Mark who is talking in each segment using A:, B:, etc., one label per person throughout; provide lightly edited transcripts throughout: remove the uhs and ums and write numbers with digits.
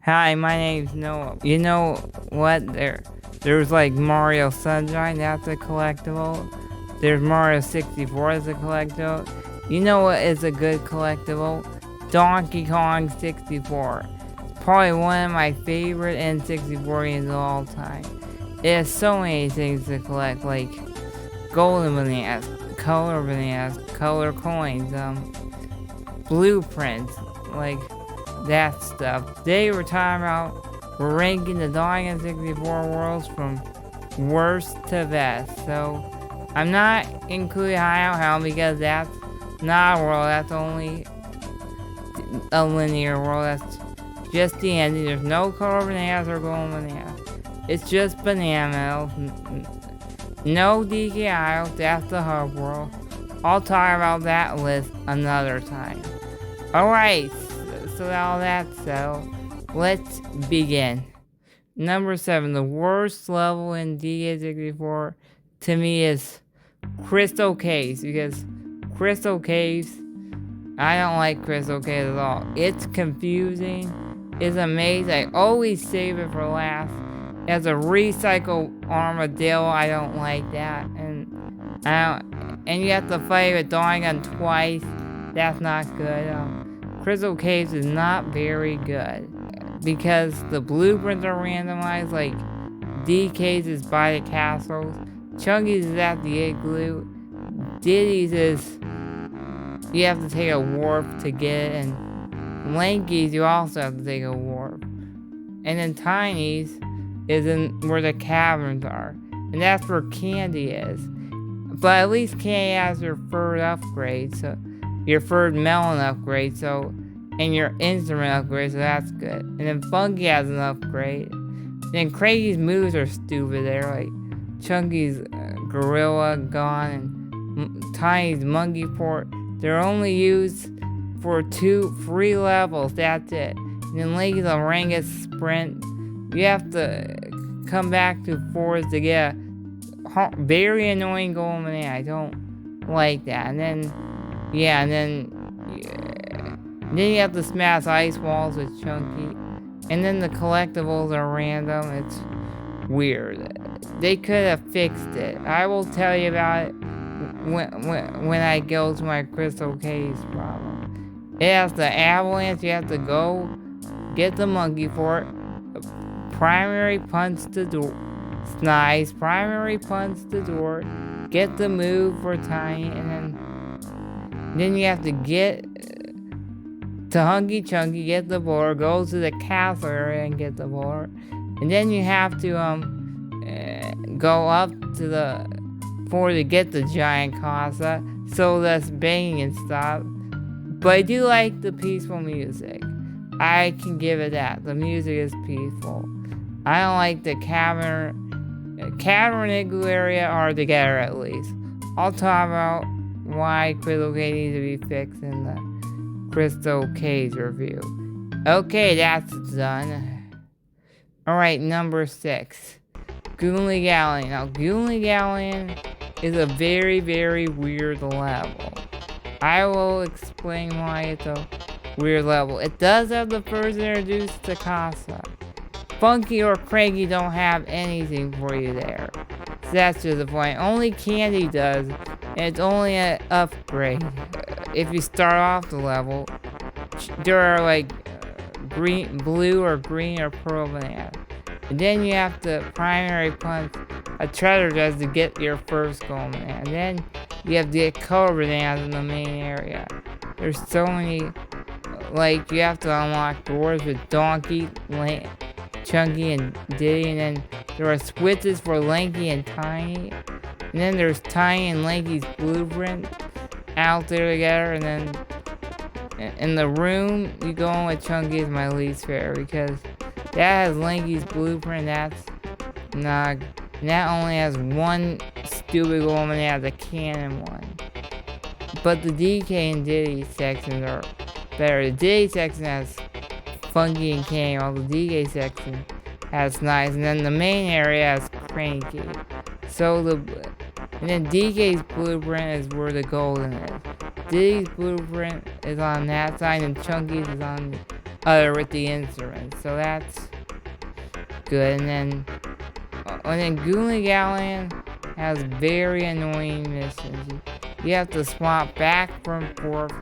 A: Hi, my name's Noah. You know what? There's like Mario Sunshine, that's a collectible. There's Mario 64 as a collectible. You know what is a good collectible? Donkey Kong 64. It's probably one of my favorite N64 games of all time. It has so many things to collect, like golden bananas, color coins, blueprints, like that stuff. Today we're talking about we're ranking the Donkey 64 worlds from worst to best. So I'm not including Hideout Hell because that's not a world, that's only a linear world, that's just the ending. There's no color bananas or golden bananas. It's just banana mills. No DK Isles, that's the hub world. I'll talk about that list another time. Alright, so all that settled, let's begin. Number 7, the worst level in DK64 to me is Crystal Caves, because Crystal Caves, I don't like Crystal Caves at all. It's confusing, it's amazing, I always save it for last. As a recycle armadillo, I don't like that, and you have to fight with Donkey twice. That's not good. Crystal Caves is not very good because the blueprints are randomized. Like DK's is by the castles, Chunky's is at the igloo, Diddy's is you have to take a warp to get it, and Lanky's you also have to take a warp, and then Tiny's is in where the caverns are, and that's where Candy is. But at least Candy has your third upgrade, so your third melon upgrade, so and your instrument upgrade, so that's good. And then Funky has an upgrade. And then Craigy's moves are stupid. They're like Chunky's gorilla gone, and Tiny's monkey port. They're only used for 3 levels. That's it. And then Lanky's Orangus sprint. You have to come back to forest to get a very annoying golden banana. I don't like that. And then, then you have to smash ice walls with Chunky. And then the collectibles are random. It's weird. They could have fixed it. I will tell you about it when I go to my Crystal Caves problem. It has the avalanche. You have to go get the monkey fort. Primary punch the door. Nice. Primary punch the door. Get the move for Tiny, and then you have to get to Hunky Chunky, get the board, go to the castle area and get the board, and then you have to go up to the floor to get the giant casa, so that's banging and stuff. But I do like the peaceful music. I can give it that. The music is peaceful. I don't like the cavern igloo area are together at least. I'll talk about why Crystal Caves needs to be fixed in the Crystal Caves review. Okay, that's done. Alright, number 6. Goonly Galleon. Now, Goonly Galleon is a very, very weird level. I will explain why it's a weird level. It does have the first introduced to Casa. Funky or Craigy don't have anything for you there. So that's just the point. Only Candy does, and it's only an upgrade. If you start off the level, there are like green, blue or green or purple bananas. And then you have to primary punch a treasure chest to get your first golden banana. And then you have to get color bananas in the main area. There's so many, like you have to unlock doors with Donkey, Chunky, and Diddy, and then there are switches for Lanky and Tiny, and then there's Tiny and Lanky's blueprint out there together, and then in the room you go in with Chunky is my least favorite because that has Lanky's blueprint. That's not. And that only has one stupid woman that has a cannon one. But the DK and Diddy sections are better. The Diddy section has Funky and Candy, while the DK section has Nice, and then the main area has Cranky. So and then DK's blueprint is where the golden is. Diddy's blueprint is on that side, and Chunky's is on other with the instruments. So that's good. And then Goonie Galleon has very annoying missions. You have to swap back and forth,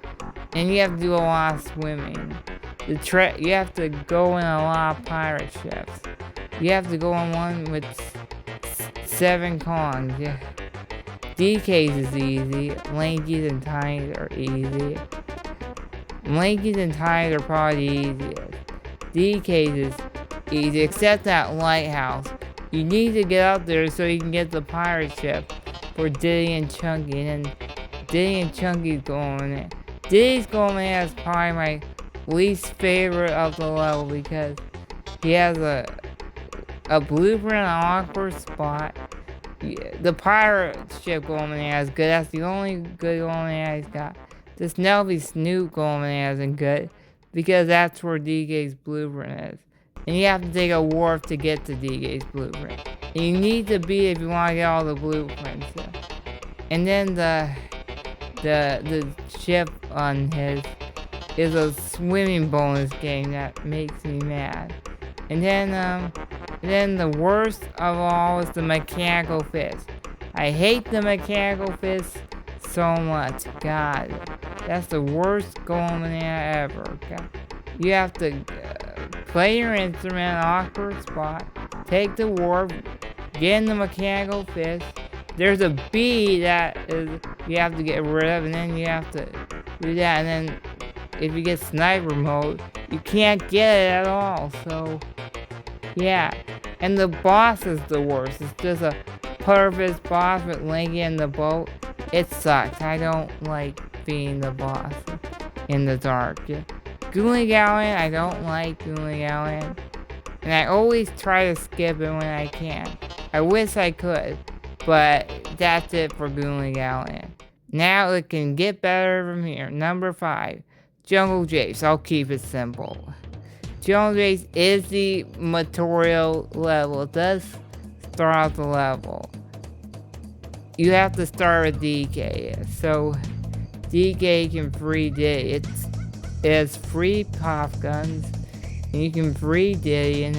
A: and you have to do a lot of swimming. You have to go in a lot of pirate ships. You have to go on one with 7 Kongs. Yeah. DKs is easy. Lankies and Tinies are easy. Lankies and Tinies are probably easiest. DKs is easy, except that lighthouse. You need to get out there so you can get the pirate ship for Diddy and Chunky, and then Diddy and Chunky's going in. Diddy's going in is probably my least favorite of the level because he has a blueprint, an awkward spot. The pirate ship going in is good. That's the only good going in he's got. The Snoopy Snoop going in isn't good because that's where DK's blueprint is. And you have to take a warp to get to DK's blueprint. And you need to beat it if you want to get all the blueprints. And then the ship on his is a swimming bonus game that makes me mad. And then the worst of all is the mechanical fist. I hate the mechanical fist so much. God, that's the worst going ever. God. You have to play your instrument in an awkward spot, take the warp, get in the mechanical fist. There's a bee that you have to get rid of, and then you have to do that. And then if you get sniper mode, you can't get it at all. So yeah, and the boss is the worst. It's just a purpose boss with Lanky in the boat. It sucks. I don't like being the boss in the dark. Goonie Galleon, I don't like Goonie Galleon. And I always try to skip it when I can. I wish I could, but that's it for Goonie Galleon. Now it can get better from here. Number 5, Jungle Japes. I'll keep it simple. Jungle Japes is the tutorial level. It does start out the level. You have to start with DK. So DK can free Diddy. It has free pop guns, and you can free Diddy, and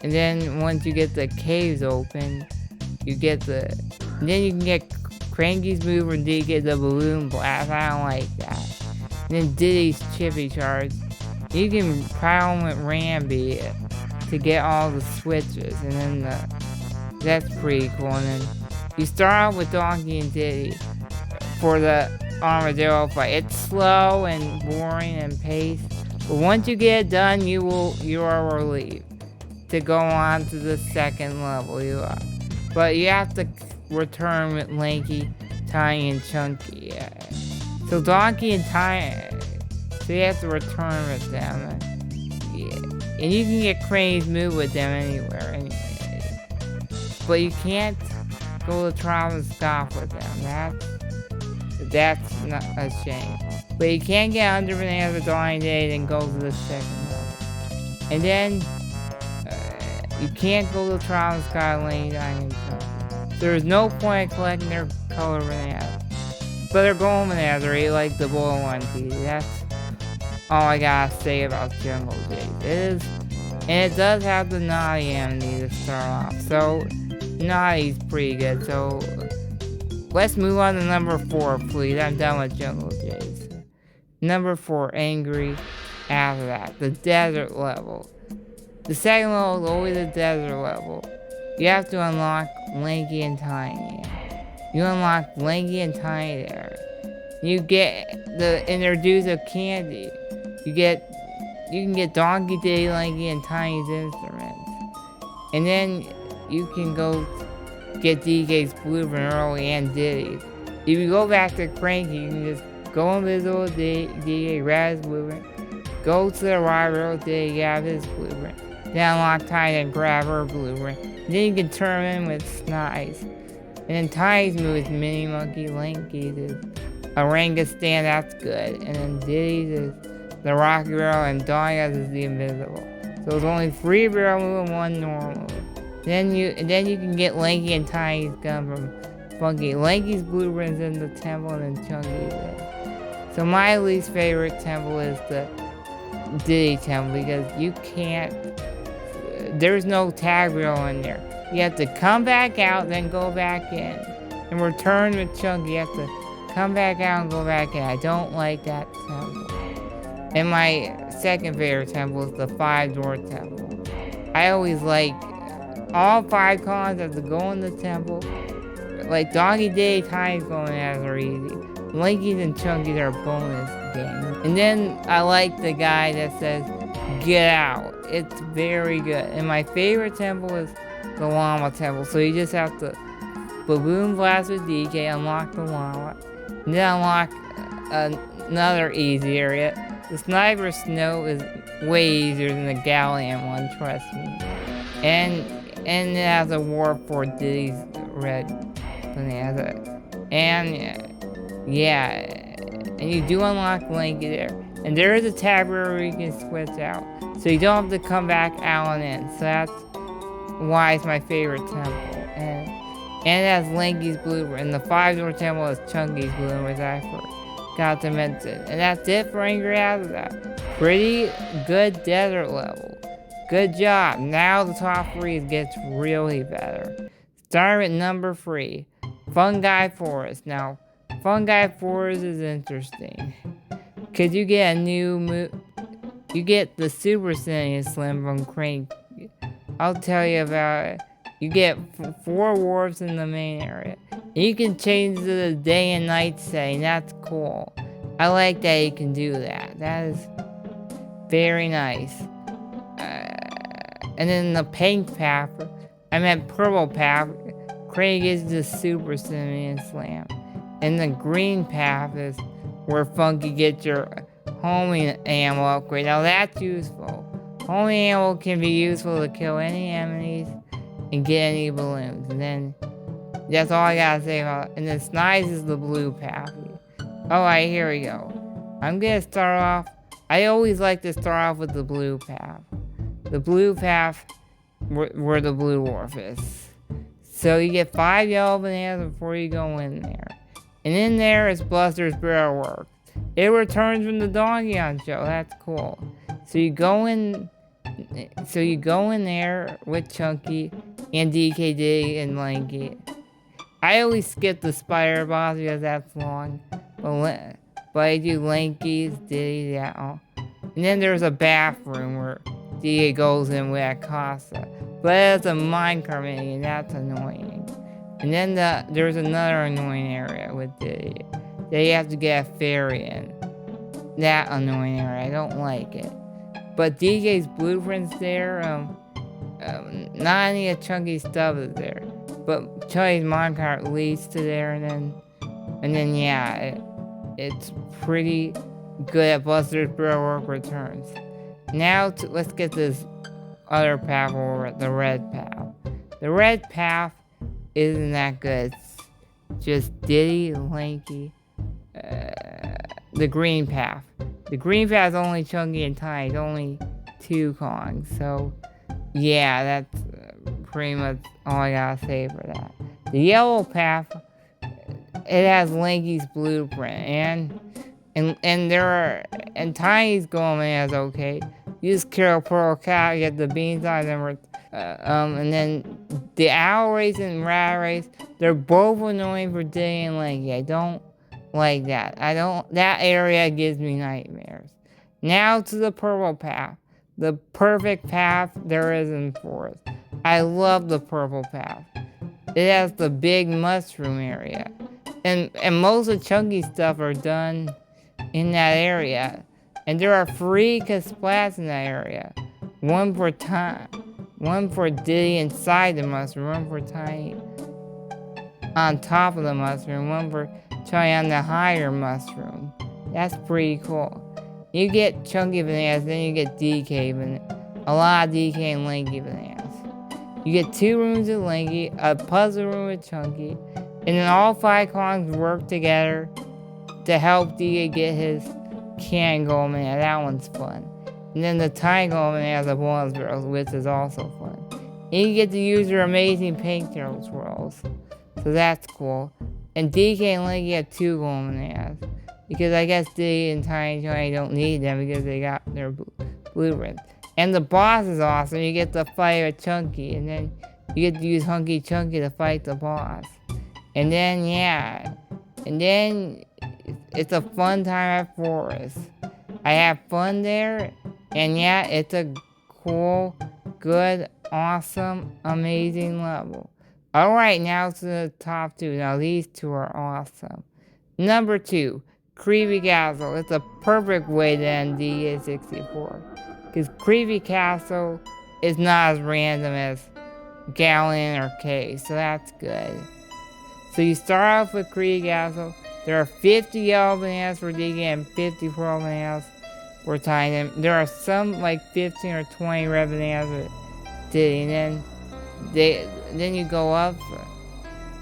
A: then once you get the caves open, then you can get Cranky's move and DK the balloon blast. I don't like that. And then Diddy's chippy charge. You can power with Rambi to get all the switches, and then that's pretty cool. And then you start out with Donkey and Diddy for the armadillo fight. It's slow and boring and paced, but once you get it done, you are relieved to go on to the second level. But you have to return with Lanky, Tiny, and Chunky. So Donkey and Tiny, so you have to return with them. And you can get Crane's move with them anywhere. But you can't go to Trial and Scoff with them. That's not a shame. But you can't get under Bananas the Dying Day and go to the second level. And then you can't go to Trial and Sky Lane Diamond. There's no point in collecting their color bananas. But they're golden bananas are like the boiled one teeth. That's all I gotta say about Jungle Japes. And it does have the Naughty enemy to start off. So Naughty's pretty good. So let's move on to number 4, please. I'm done with Jungle Japes. Number 4, Angry. After that, the desert level. The second level is always the desert level. You have to unlock Lanky and Tiny. You unlock Lanky and Tiny there. You get the introduce of candy. You can get Donkey, Diddy, Lanky, and Tiny's instruments. And then you can go get DK's blueprint early and Diddy's. If you go back to Cranky, you can just go invisible with DK, grab his blueprint, go to the rival Diddy, grab his blueprint, then unlock Tiny and grab her blueprint. Then you can turn in with Snice. And then Tiny's move is Mini Monkey, Lanky's is Orangutan, that's good. And then Diddy's is the Rocky Barrel, and Donya's is the Invisible. So there's only 3 barrel move and 1 normal move. Then you can get Lanky and Tiny's gun from Funky. Lanky's blueprint's in the temple, and then Chunky's in. So my least favorite temple is Diddy Temple because you can't. There's no tag reel in there. You have to come back out, then go back in, and return with Chunky. You have to come back out and go back in. I don't like that temple. And my second favorite temple is the 5-door temple. I always like all 5 cons have to go in the temple. Like Doggy Day, Tiny's going as are easy. Linkies and Chunkies are bonus games. And then I like the guy that says, get out. It's very good. And my favorite temple is the Llama Temple. So you just have to Baboon Blast with DK, unlock the Llama, and then unlock another easy area. The Sniper Snow is way easier than the Galleon one, trust me. And it has a warp for Diddy's red banana. And yeah, and you do unlock Linky there. And there is a tab where you can switch out. So you don't have to come back out and in. So that's why it's my favorite temple. And it has Linky's Blueprint. And the 5-door temple has Chunky's Blueprint, which I forgot to mention. And that's it for Angry Habitat. Pretty good desert level. Good job. Now the top 3 gets really better. Start at number 3. Fungi Forest. Now, Fungi Forest is interesting. Cause you get a new move. You get the Super Saiyan Slim from Crank. I'll tell you about it. You get 4 warps in the main area. You can change to the day and night setting. That's cool. I like that you can do that. That is very nice. And then the pink path, I meant purple path, Craig is the Super Saiyan Slam. And the green path is where Funky gets your homing ammo upgrade. Now that's useful. Homing ammo can be useful to kill any enemies and get any balloons. And then that's all I gotta say about it. And then Snides is the blue path. Alright, here we go. I'm gonna start off. I always like to start off with the blue path. The blue path where the blue wharf is. So you get 5 yellow bananas before you go in there. And in there is Buster's Barrel Work. It returns from the Dongion show. That's cool. So you go in there with Chunky and DKD and Lanky. I always skip the spider boss because that's long. But I do Lanky's, Diddy, that. And then there's a bathroom where DK goes in with Acosta. But it's a minecart mini and that's annoying. And then there's another annoying area with Diddy. They have to get a ferry in. That annoying area, I don't like it. But DK's blueprints there, not any of Chunky's stuff is there. But Chunky's minecart leads to there, and then yeah, it's pretty good at Buster's Barrel Work returns. Now let's get this other path over, the red path. The red path isn't that good. It's just Diddy, Lanky, the green path. The green path is only Chunky and Tiny. It's only 2 Kongs. So, yeah, that's pretty much all I gotta say for that. The yellow path, it has Lanky's blueprint, and Tiny's going as okay. You just kill a Pearl Cow, get the beans on them, and then the Owl Race and Rat Race, they're both annoying for Diddy and Lanky. I don't like that. That area gives me nightmares. Now to the purple path. The perfect path there is in Forest. I love the purple path. It has the big mushroom area. And most of Chunky's stuff are done in that area. And there are 3 Kasplats in that area. One for Diddy inside the mushroom, one for Tiny on top of the mushroom, one for Chunky on the higher mushroom. That's pretty cool. You get Chunky bananas, then you get DK bananas. A lot of DK and Lanky bananas. You get 2 rooms with Lanky, a puzzle room with Chunky, and then all 5 Kongs work together to help DK get his can gold banana. That one's fun. And then the Tiny gold banana has a bonus barrel, which is also fun. And you get to use your amazing pink turtle swirls. So that's cool. And DK and Lanky have 2 gold bananas. Because I guess Diddy and Tiny don't need them because they got their blueprints. And the boss is awesome. You get to fight with Chunky, and then you get to use Hunky Chunky to fight the boss. And then, yeah. And then it's a fun time at Forest. I have fun there. And yeah, it's a cool, good, awesome, amazing level. Alright, now to the top 2. Now these 2 are awesome. Number 2, Creepy Castle. It's a perfect way to end DK64. Because Creepy Castle is not as random as Gallon or K, so that's good. So you start off with Creepy Castle. There are 50 yellow bananas for DK and 50 pearl bananas for Tiny. There are some like 15 or 20 red bananas with Diddy, and then you go up.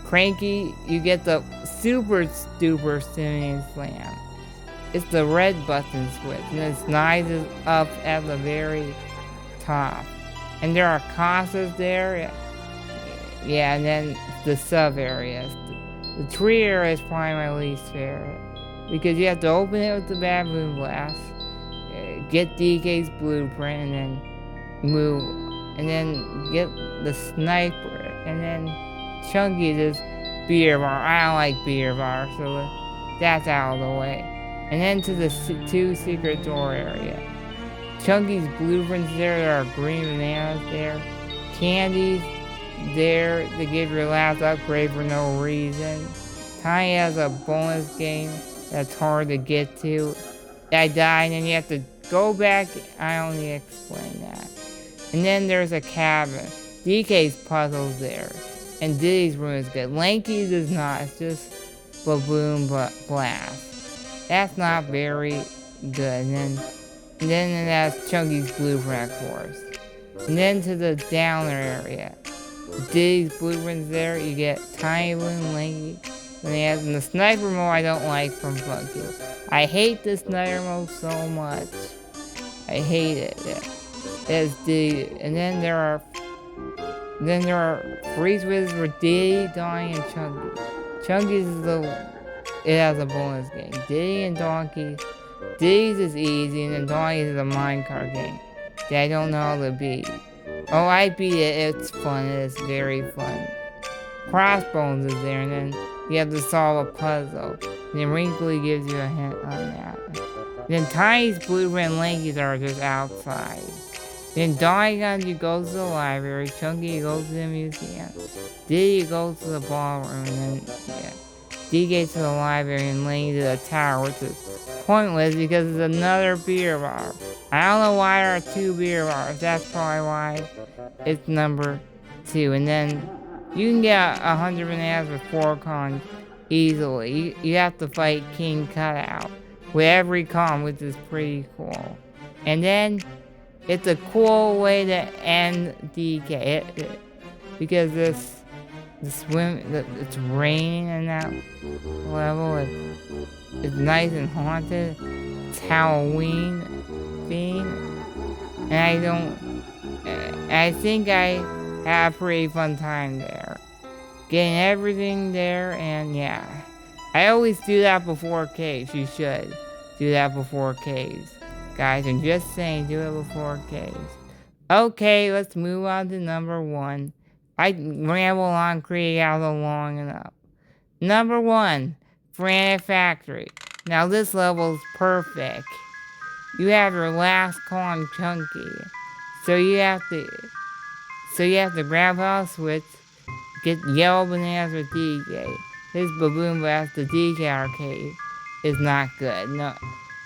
A: Cranky, you get the super duper Simeon Slam. It's the red button switch, and it's nice up at the very top. And there are Casas there. Yeah, and then the sub areas. The tree area is probably my least favorite. Because you have to open it with the Baboon Blast, get DK's blueprint, and then move. And then get the sniper. And then Chunky this beer bar. I don't like beer bar, so that's out of the way. And then to the 2 secret door area. Chunky's blueprints there are green bananas there. Candies there to give your last upgrade for no reason. Tiny has a bonus game that's hard to get to. I died and you have to go back. I don't need to explain that. And then there's a cabin. DK's puzzles there. And Diddy's room is good. Lanky's is not. It's just Baboon Blast. That's not very good. And then that's Chunky's blueprint, of course. And then to the downer area. Diddy's blueprints there. You get Tiny Balloon, Lanky. And the sniper mode I don't like from Funky. I hate the sniper mode so much. I hate it. There's Diddy. And then there are freeze wizards for Diddy, Donnie, and Chunky. Chunky's it has a bonus game. Diddy and Donkey. Diddy's is easy, and then Donkey's is a minecart game that I don't know how to beat. Oh, I beat it. It's fun. It's very fun. Crossbones is there, and then you have to solve a puzzle. And then Wrinkly gives you a hint on that. And then Tiny's blueprint and Lanky's are just outside. Then Donnie goes to the library, Chunky goes to the museum, Diddy goes to the ballroom, and then, yeah. DK to the library and Lanky to the tower, which is pointless because it's another beer bar. I don't know why there are 2 beer bars, that's probably why it's number 2. And then you can get 100 bananas with 4 cons easily. You have to fight King Cutout with every con, which is pretty cool. And then it's a cool way to end DK because it's raining in that level. It's nice and haunted. It's Halloween theme, and I think I had a pretty fun time there, getting everything there. And yeah, I always do that before caves. You should do that before caves. Guys, I'm just saying, do it before caves. Okay, let's move on to number 1. I ramble on Creepy Castle long enough. Number 1, Frantic Factory. Now this level is perfect. You have your last con Chunky. So you have to grab a switch, get yellow bananas with DK. His Baboon Blast, the DK arcade, is not good. No.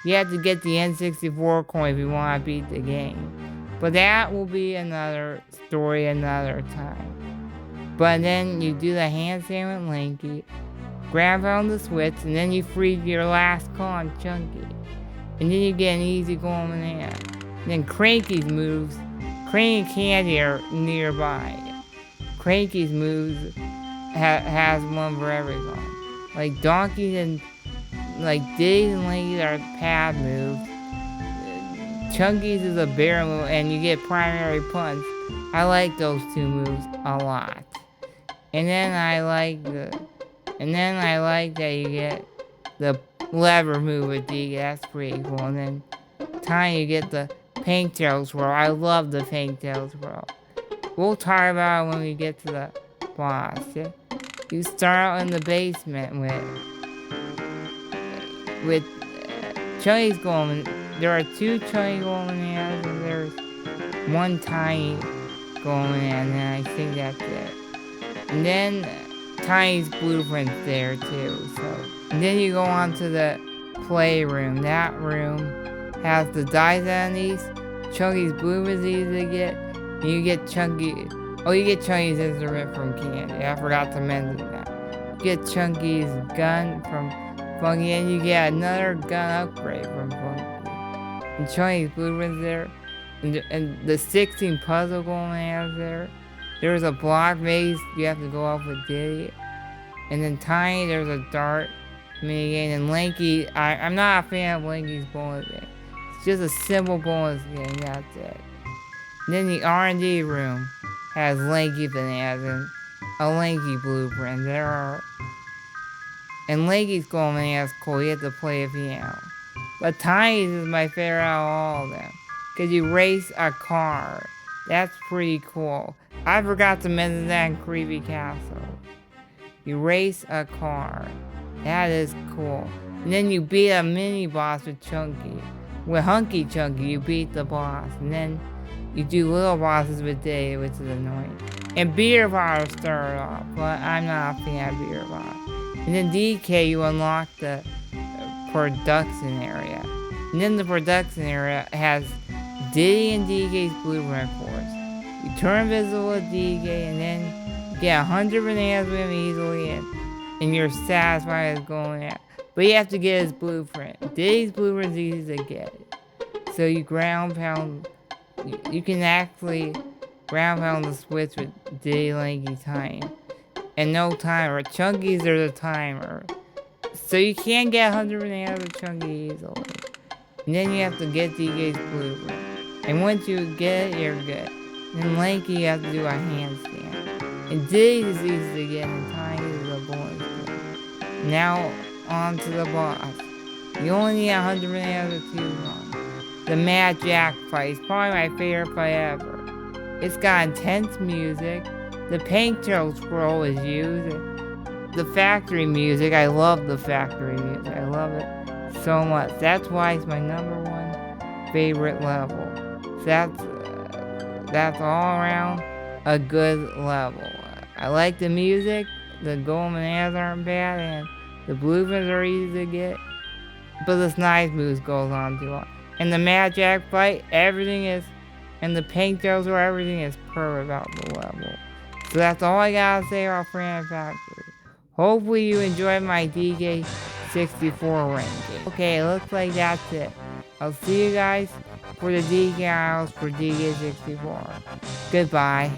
A: You have to get the N64 coin if you want to beat the game. But that will be another story another time. But then you do the handstand with Lanky, grab on the switch, and then you free your last con Chunky. And then you get an easy going banana. Then Cranky's moves, Cranky and Candy are nearby. Cranky's moves has one for everyone. Like Donkey and like Diddy and Lanky are pad moves. Chunky's is a bear move, and you get primary punch. I like those 2 moves a lot. And then I like that you get the lever move with D. That's pretty cool. And then Tiny, you get the Paintails World. I love the Paintails World. We'll talk about it when we get to the boss. Yeah? You start out in the basement with Chunky's Golem. There are 2 Chunky Golems and there's 1 tiny Golem, and I think that's it. And then Tiny's blueprint's there too. And then you go on to the playroom. That room has the dice enemies. Chunky's blueprint's easy to get. And you get Chunky. Oh, you get Chunky's instrument from Candy. I forgot to mention that. You get Chunky's gun from Funky, and you get another gun upgrade from Funky. And Chunky's blueprint's there. And the 16 puzzle Golem has there. There's a block maze you have to go up with Diddy. And then Tiny, there's a dart minigame. And Lanky, I'm not a fan of Lanky's bonus game. It's just a simple bonus game, that's it. And then the R&D room has Lanky bananas and a Lanky blueprint. And Lanky's Golem bananas cool, you have to play a piano. But Tiny's is my favorite out of all of them. Because you race a car. That's pretty cool. I forgot to mention that in Creepy Castle. You race a car. That is cool. And then you beat a mini boss with Chunky. With Hunky Chunky, you beat the boss. And then you do little bosses with Diddy, which is annoying. And Beer Bar started off, but I'm not a fan of Beer Bar. And then DK, you unlock the production area. And then the production area has Diddy and DK's blueprint course. You turn invisible with DK and then you get 100 bananas with him easily and you're satisfied with going out. But you have to get his blueprint. Diddy's blueprint's easy to get. So you ground pound. You can actually ground pound the switch with Diddy, Lanky, Tiny. And no timer. Chunky's there's a timer. So you can't get 100 bananas with Chunky easily. And then you have to get DK's blueprint. And once you get it, you're good. And Lanky, you have to do a handstand. And Diddy's is easy to get, and Tiny is a bonus game. Now, on to the boss. You only need 100 bananas or 2 wrong. The Mad Jack fight is probably my favorite fight ever. It's got intense music. The Paintails scroll is used. The factory music, I love the factory music. I love it so much. That's why it's my #1 favorite level. That's all around a good level. I like the music, the golden bananas aren't bad, and the blueprints are easy to get, but the Snide moves goes on too long. And the Mad Jack fight, everything is, and the Paintails where everything is perfect about the level. So that's all I gotta say about Frantic Factory. Hopefully you enjoyed my DK64 ranking. Okay, it looks like that's it. I'll see you guys for the DK Isles for DK64. Goodbye.